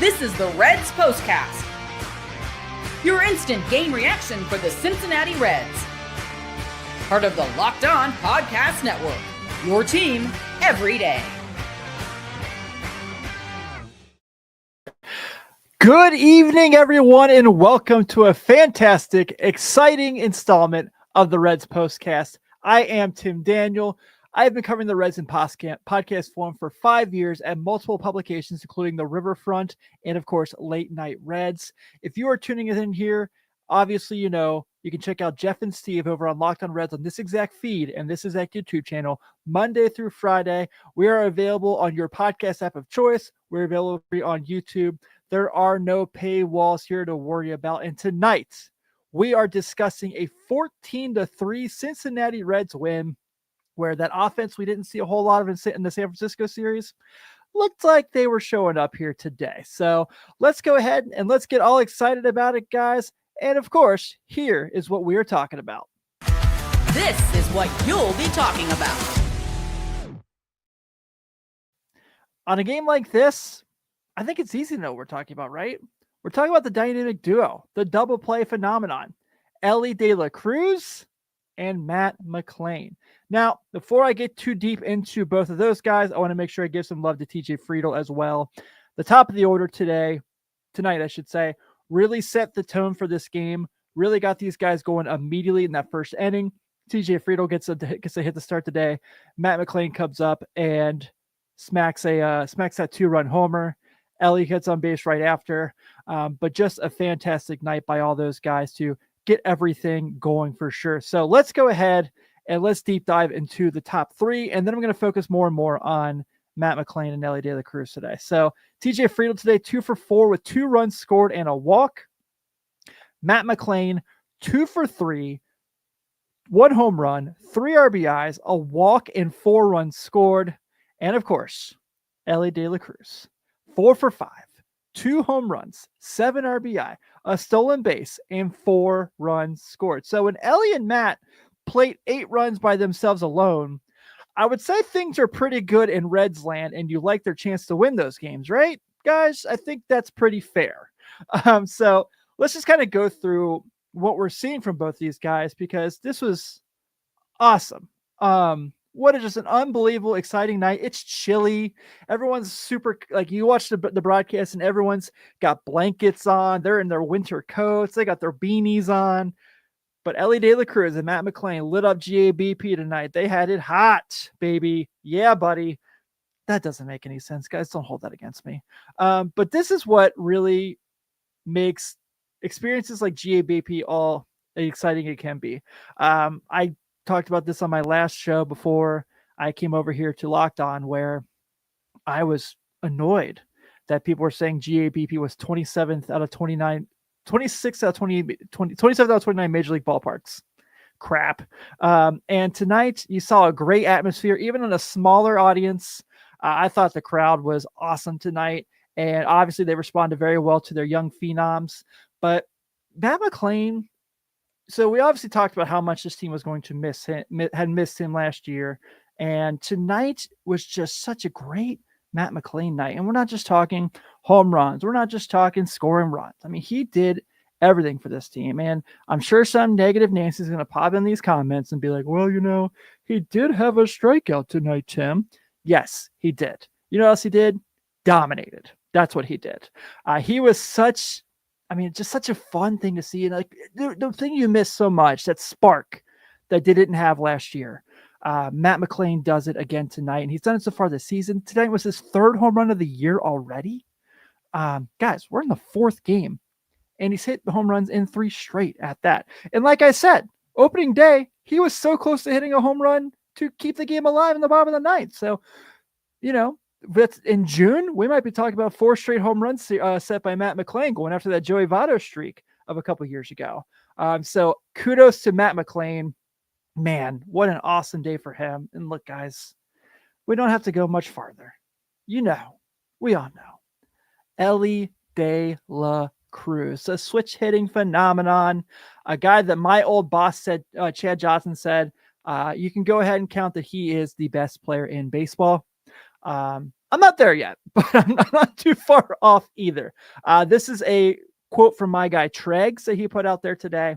This is the Reds POSTCAST, your instant game reaction for the Cincinnati Reds. Part of the Locked On Podcast Network, your team every day. Good evening, everyone, and welcome to a fantastic, exciting installment of the Reds POSTCAST. I am Tim Daniel. I've been covering the Reds in podcast form for 5 years at multiple publications, including the Riverfront and, of course, Late Night Reds. If you are tuning in here, obviously, you know, you can check out Jeff and Steve over on Locked On Reds on this exact feed and this exact YouTube channel, Monday through Friday. We are available on your podcast app of choice. We're available on YouTube. There are no paywalls here to worry about. And tonight, we are discussing a 14-3 Cincinnati Reds win, where that offense we didn't see a whole lot of in the San Francisco series looked like they were showing up here today. So let's go ahead and let's get all excited about it, guys. And of course, here is what we are talking about. This is what you'll be talking about. On a game like this, I think it's easy to know what we're talking about, right? We're talking about the dynamic duo, the double play phenomenon, Elly De La Cruz and Matt McLain. Now, before I get too deep into both of those guys, I want to make sure I give some love to TJ Friedl as well. The top of the order tonight, I should say, really set the tone for this game, really got these guys going immediately in that first inning. TJ Friedl gets a hit to start the day. Matt McLain comes up and smacks that two-run homer. Elly hits on base right after. But just a fantastic night by all those guys to get everything going for sure. So let's go ahead and let's deep dive into the top three. And then I'm going to focus more and more on Matt McLain and Elly De La Cruz today. So TJ Friedl today, 2 for 4 with 2 runs scored and a walk. Matt McLain, 2 for 3, 1 home run, 3 RBIs, a walk, and 4 runs scored. And of course, Elly De La Cruz, 4 for 5, 2 home runs, 7 RBI, a stolen base, and 4 runs scored. So when Elly and Matt played 8 runs by themselves alone, I would say things are pretty good in Reds land, and you like their chance to win those games, right, guys? I think that's pretty fair. So let's just kind of go through what we're seeing from both these guys, because this was awesome. What is just an unbelievable, exciting night. It's chilly. Everyone's super, like, you watch the broadcast and everyone's got blankets on. They're in their winter coats. They got their beanies on. But Elly De La Cruz and Matt McLain lit up GABP tonight. They had it hot, baby. Yeah, buddy. That doesn't make any sense, guys. Don't hold that against me. But this is what really makes experiences like GABP all exciting it can be. I talked about this on my last show before I came over here to Locked On, where I was annoyed that people were saying GABP was 27th out of 29, 26 out of 27 out of 29 major league ballparks. Crap. And tonight you saw a great atmosphere, even in a smaller audience. I thought the crowd was awesome tonight, and obviously they responded very well to their young phenoms. But Matt McLain, so we obviously talked about how much this team was going to miss him, had missed him last year. And tonight was just such a great Matt McLain night. And we're not just talking home runs. We're not just talking scoring runs. I mean, he did everything for this team. And I'm sure some negative Nancy's going to pop in these comments and be like, well, you know, he did have a strikeout tonight, Tim. Yes, he did. You know what else he did? Dominated. That's what he did. He was such, I mean, just such a fun thing to see. And like the thing you miss so much, that spark that they didn't have last year. Matt McLain does it again tonight, and he's done it so far this season. Tonight was his 3rd home run of the year already. Guys, we're in the 4th game, and he's hit home runs in 3 straight at that. And like I said, opening day, he was so close to hitting a home run to keep the game alive in the bottom of the 9th. So, you know, but in June, we might be talking about 4 straight home runs set by Matt McLain, going after that Joey Votto streak of a couple years ago. So kudos to Matt McLain. Man, what an awesome day for him. And look, guys, we don't have to go much farther. You know, we all know. Elly De La Cruz, a switch hitting phenomenon, a guy that my old boss said, Chad Johnson said, you can go ahead and count that he is the best player in baseball. I'm not there yet, but I'm not too far off either. This is a quote from my guy Tregs that he put out there today.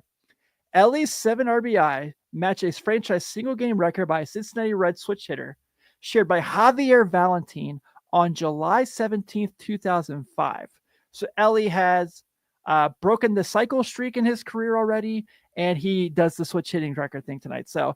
Elly's 7 RBI match a franchise single game record by a Cincinnati Reds switch hitter shared by Javier Valentin on July 17th, 2005. So Elly has broken the cycle streak in his career already, and he does the switch hitting record thing tonight. So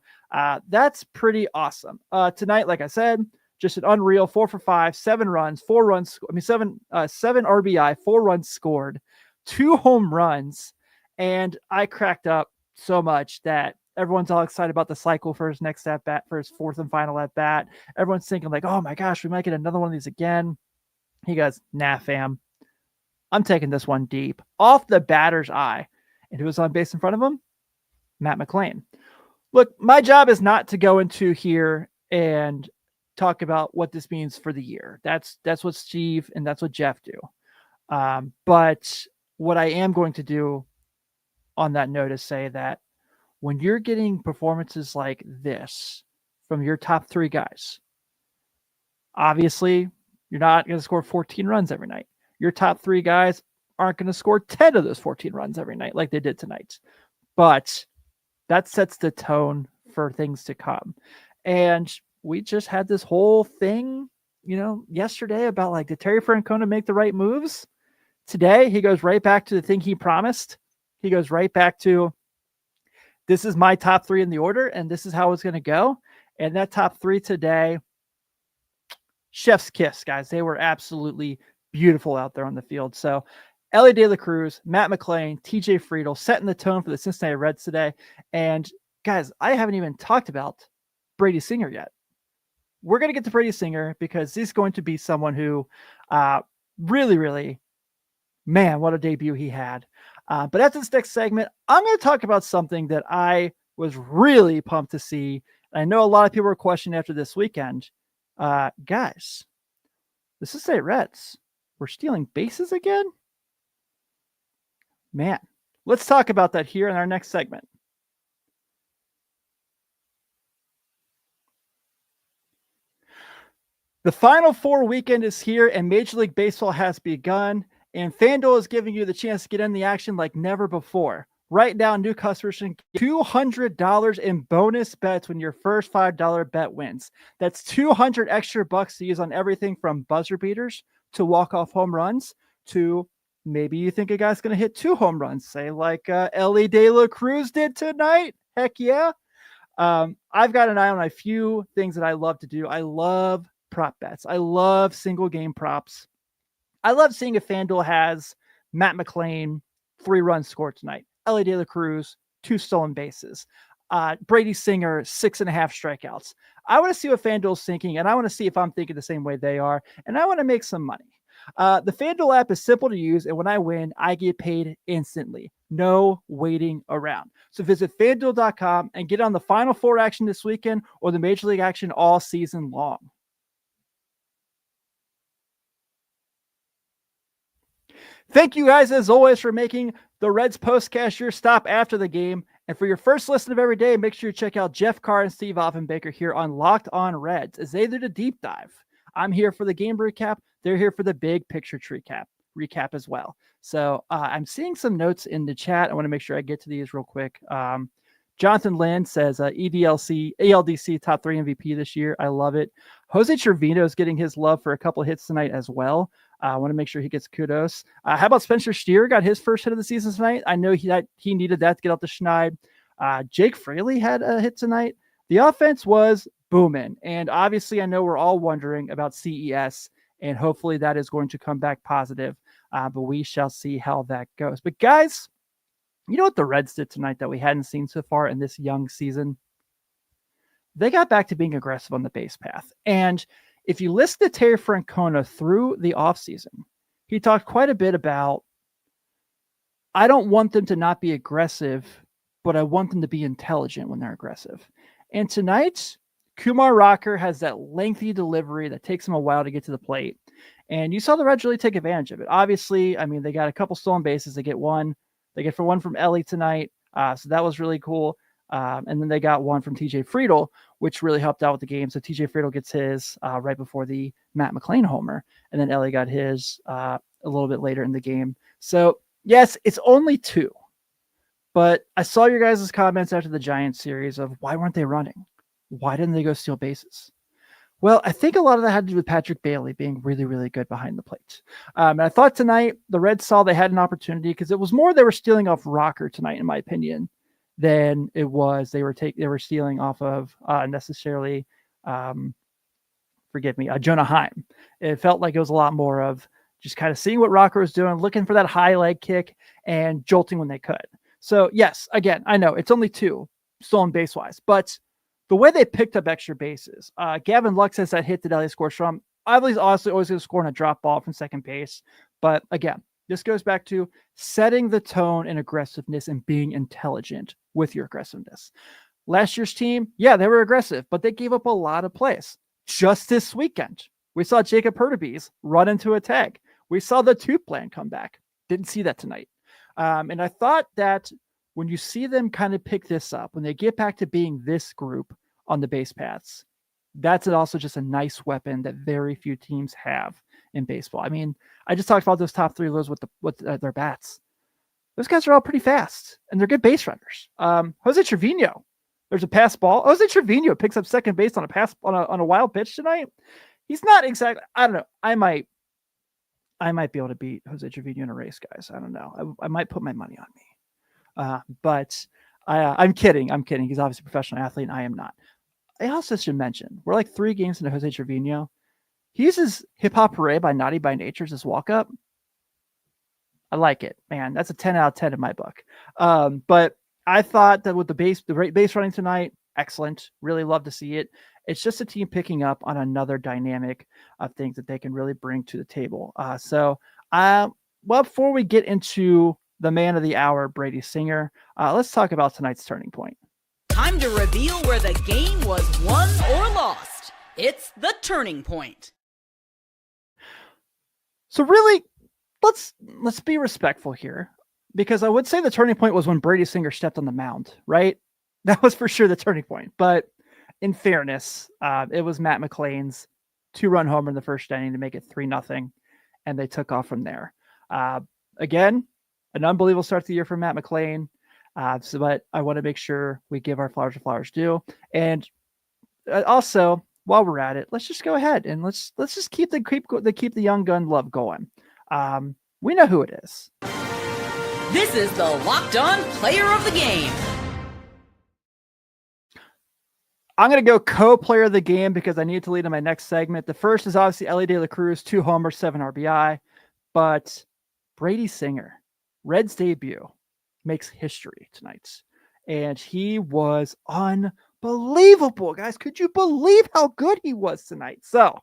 that's pretty awesome. Tonight, like I said, just an unreal 4 for 5, 7 runs, 7 RBI, 4 runs scored, 2 home runs. And I cracked up so much that everyone's all excited about the cycle for his next at bat, for his 4th and final at bat. Everyone's thinking like, oh my gosh, we might get another one of these again. He goes, nah, fam. I'm taking this one deep off the batter's eye. And who was on base in front of him? Matt McLain. Look, my job is not to go into here and talk about what this means for the year. That's what Steve and that's what Jeff do. But what I am going to do on that note is say that when you're getting performances like this from your top 3 guys, obviously you're not going to score 14 runs every night. Your top 3 guys aren't going to score 10 of those 14 runs every night like they did tonight. But that sets the tone for things to come. And we just had this whole thing, yesterday about like, did Terry Francona make the right moves? Today, he goes right back to the thing he promised. He goes right back to, this is my top 3 in the order, and this is how it's going to go. And that top 3 today, chef's kiss, guys. They were absolutely beautiful out there on the field. So Elly De La Cruz, Matt McLain, TJ Friedl setting the tone for the Cincinnati Reds today. And guys, I haven't even talked about Brady Singer yet. We're going to get to Brady Singer because he's going to be someone who really, really, man, what a debut he had. But after this next segment, I'm going to talk about something that I was really pumped to see. I know a lot of people were questioning after this weekend. Guys, the Cincinnati Reds were stealing bases again? Man, let's talk about that here in our next segment. The Final Four weekend is here and Major League Baseball has begun. And FanDuel is giving you the chance to get in the action like never before. Right now, new customers can get $200 in bonus bets when your first $5 bet wins. That's $200 extra bucks to use on everything from buzzer beaters to walk-off home runs to maybe you think a guy's going to hit 2 home runs, say like Elly De La Cruz did tonight. Heck yeah. I've got an eye on a few things that I love to do. I love prop bets. I love single game props. I love seeing if FanDuel has Matt McLain 3 runs scored tonight, Elly De La Cruz 2 stolen bases, Brady Singer 6.5 strikeouts. I want to see what FanDuel's thinking, and I want to see if I'm thinking the same way they are, and I want to make some money. The FanDuel app is simple to use, and when I win, I get paid instantly. No waiting around. So visit FanDuel.com and get on the Final Four action this weekend or the Major League action all season long. Thank you guys, as always, for making the Reds Postcast your stop after the game. And for your first listen of every day, make sure you check out Jeff Carr and Steve Offenbaker here on Locked On Reds as they do the deep dive. I'm here for the game recap. They're here for the big picture recap as well. So I'm seeing some notes in the chat. I want to make sure I get to these real quick. Jonathan Lynn says ALDC top 3 MVP this year. I love it. Jose Trevino is getting his love for a couple of hits tonight as well. I want to make sure he gets kudos. How about Spencer Steer got his first hit of the season tonight? I know he needed that to get out the schneid. Jake Fraley had a hit tonight. The offense was booming. And obviously, I know we're all wondering about CES, and hopefully that is going to come back positive. But we shall see how that goes. But guys, you know what the Reds did tonight that we hadn't seen so far in this young season? They got back to being aggressive on the base path. And if you listen to Terry Francona through the offseason, he talked quite a bit about, I don't want them to not be aggressive, but I want them to be intelligent when they're aggressive. And tonight, Kumar Rocker has that lengthy delivery that takes him a while to get to the plate. And you saw the Reds really take advantage of it. Obviously, I mean, they got a couple stolen bases. They get one. They get for one from Elly tonight. So that was really cool. And then they got one from TJ Friedl, which really helped out with the game. So TJ Friedl gets his right before the Matt McLain homer. And then Elly got his a little bit later in the game. So, yes, it's only 2. But I saw your guys' comments after the Giants series of why weren't they running? Why didn't they go steal bases? Well, I think a lot of that had to do with Patrick Bailey being really, really good behind the plate. And I thought tonight the Reds saw they had an opportunity because it was more they were stealing off Rocker tonight, in my opinion, than it was they were stealing off of necessarily, Jonah Heim. It felt like it was a lot more of just kind of seeing what Rocker was doing, looking for that high leg kick and jolting when they could. So yes, again, I know it's only 2 stolen base wise, but the way they picked up extra bases, Gavin Lux has that hit that Elly scores from. Obviously, honestly, always going to score on a drop ball from second base. But again, this goes back to setting the tone and aggressiveness and being intelligent with your aggressiveness. Last year's team, yeah, they were aggressive, but they gave up a lot of plays. Just this weekend, we saw Jacob Hurtubise run into a tag. We saw the 2 plan come back. Didn't see that tonight. And I thought that when you see them kind of pick this up, when they get back to being this group on the base paths, that's also just a nice weapon that very few teams have in baseball. I mean, I just talked about those top 3 lows with their bats. Those guys are all pretty fast, and they're good base runners. Jose Trevino, there's a pass ball. Jose Trevino picks up second base on a pass on a wild pitch tonight. He's not exactly. I don't know. I might be able to beat Jose Trevino in a race, guys. I don't know. I might put my money on me. But I'm kidding. He's obviously a professional athlete, and I am not. I also should mention, we're like 3 games into Jose Trevino. He uses Hip Hop Hooray by Naughty by Nature as his walk-up. I like it, man. That's a 10 out of 10 in my book. But I thought that with the base running tonight, excellent. Really love to see it. It's just a team picking up on another dynamic of things that they can really bring to the table. Well, before we get into the man of the hour, Brady Singer, let's talk about tonight's turning point. Time to reveal where the game was won or lost. It's the turning point. So really, let's be respectful here, because I would say the turning point was when Brady Singer stepped on the mound, right? That was for sure the turning point. But in fairness, it was Matt McLain's 2-run homer in the first inning to make it 3-0, and they took off from there. Again, an unbelievable start to the year for Matt McLain. But I want to make sure we give our flowers to flowers due. And also, while we're at it, let's just go ahead and let's just keep the young gun love going. We know who it is. This is the Locked On Player of the Game. I'm going to go co-player of the game because I need to lead in my next segment. The first is obviously Elly De La Cruz, 2 homers, 7 RBI. But Brady Singer, Reds debut, makes history tonight. And he was unbelievable, guys. Could you believe how good he was tonight? So,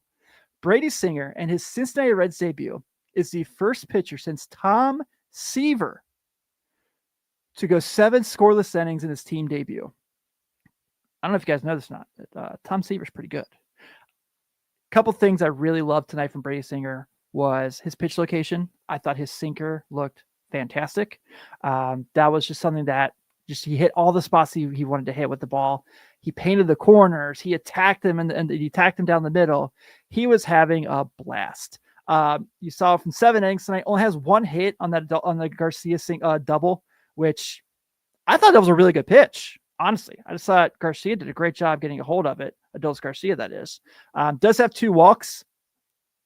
Brady Singer and his Cincinnati Reds debut is the first pitcher since Tom Seaver to go 7 scoreless innings in his team debut. I don't know if you guys know this or not, but Tom Seaver's pretty good. A couple things I really loved tonight from Brady Singer was his pitch location. I thought his sinker looked fantastic. That was just something that he hit all the spots he wanted to hit with the ball. He painted the corners. He attacked them and he attacked him down the middle. He was having a blast. You saw from 7 innings tonight, only has 1 hit on the Garcia double, which I thought that was a really good pitch. Honestly, I just thought Garcia did a great job getting a hold of it. Adolis Garcia, that is. Does have 2 walks.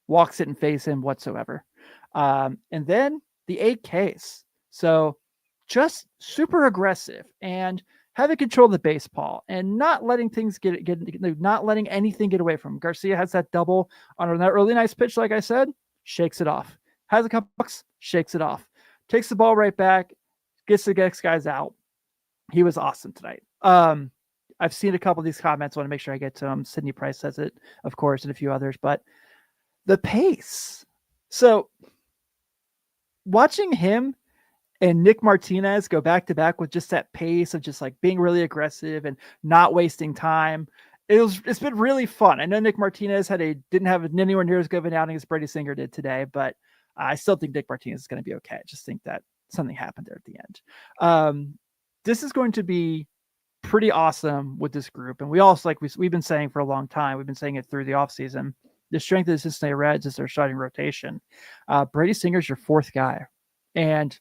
Walks didn't phase him whatsoever. And then the 8 Ks. So just super aggressive and having control of the baseball and not letting things not letting anything get away from him. Garcia has that double on that really nice pitch, like I said, shakes it off. Has a couple bucks, shakes it off. Takes the ball right back, gets the next guys out. He was awesome tonight. I've seen a couple of these comments. I want to make sure I get to them. Sidney Price says it, of course, and a few others. But the pace. So watching him and Nick Martinez go back to back with just that pace of just like being really aggressive and not wasting time. It's been really fun. I know Nick Martinez didn't have anywhere near as good of an outing as Brady Singer did today, but I still think Nick Martinez is going to be okay. I just think that something happened there at the end. This is going to be pretty awesome with this group. And we also, like we've been saying for a long time, we've been saying it through the offseason, the strength of the Cincinnati Reds is their starting rotation. Brady Singer is your fourth guy. And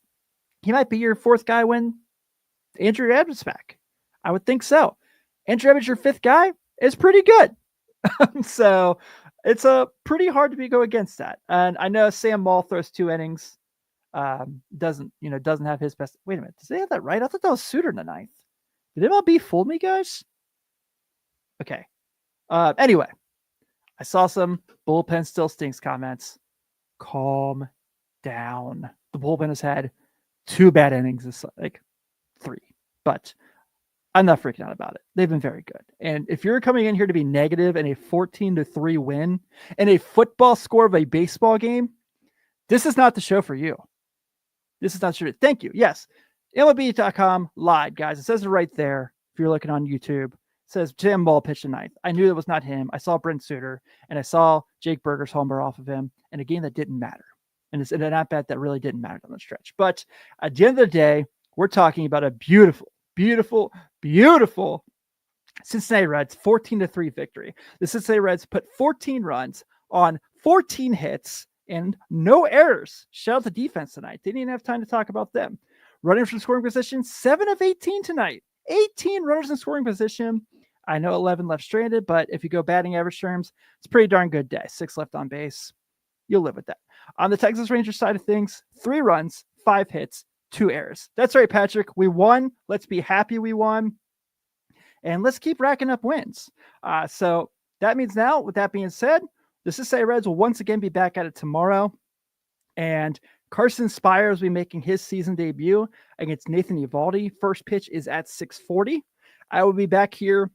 he might be your fourth guy when Andrew Edmonds back. I would think so. Andrew Edmonds, your fifth guy, is pretty good. So it's pretty hard to go against that. And I know Sam Moll throws 2 innings. Doesn't have his best. Wait a minute. Did they have that right? I thought that was Suter in the 9th. Did MLB fool me, guys? Okay. Anyway, I saw some bullpen still stinks comments. Calm down. The bullpen has had 2 bad innings, this 3, but I'm not freaking out about it. They've been very good. And if you're coming in here to be negative in a 14-3 win and a football score of a baseball game, this is not the show for you. This is not true. Thank you. Yes. MLB.com lied, guys. It says it right there. If you're looking on YouTube, it says Jim Ball pitched a 9th. I knew it was not him. I saw Brent Suter and I saw Jake Berger's homer off of him in a game that didn't matter. And it's an at-bat that really didn't matter on the stretch. But at the end of the day, we're talking about a beautiful, beautiful, beautiful Cincinnati Reds 14-3 victory. The Cincinnati Reds put 14 runs on 14 hits and no errors. Shout out to defense tonight. Didn't even have time to talk about them. Runners from scoring position, 7 of 18 tonight. 18 runners in scoring position. I know 11 left stranded, but if you go batting average terms, it's a pretty darn good day. 6 left on base. You'll live with that. On the Texas Rangers side of things, 3 runs, 5 hits, 2 errors. That's right, Patrick. We won. Let's be happy we won. And let's keep racking up wins. So that means now, with that being said, the Cincinnati Reds will once again be back at it tomorrow. And Carson Spires will be making his season debut against Nathan Eovaldi. First pitch is at 6:40. I will be back here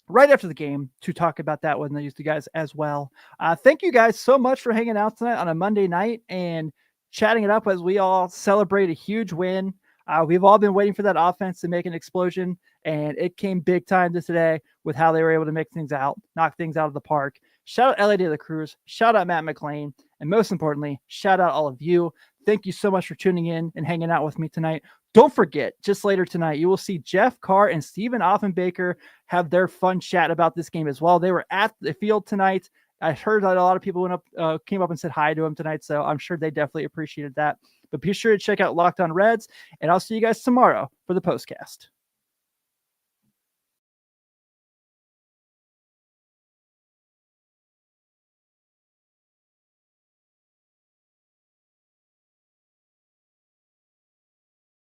right after the game to talk about that with you guys as well. Thank you guys so much for hanging out tonight on a Monday night and chatting it up as we all celebrate a huge win. We've all been waiting for that offense to make an explosion, and it came big time today with how they were able to knock things out of the park. Shout out Elly De La Cruz. Shout out Matt McLain. And most importantly, shout out all of you. Thank you so much for tuning in and hanging out with me tonight. Don't forget, just later tonight, you will see Jeff Carr and Stephen Offenbaker have their fun chat about this game as well. They were at the field tonight. I heard that a lot of people came up and said hi to him tonight, so I'm sure they definitely appreciated that. But be sure to check out Locked On Reds, and I'll see you guys tomorrow for the postcast.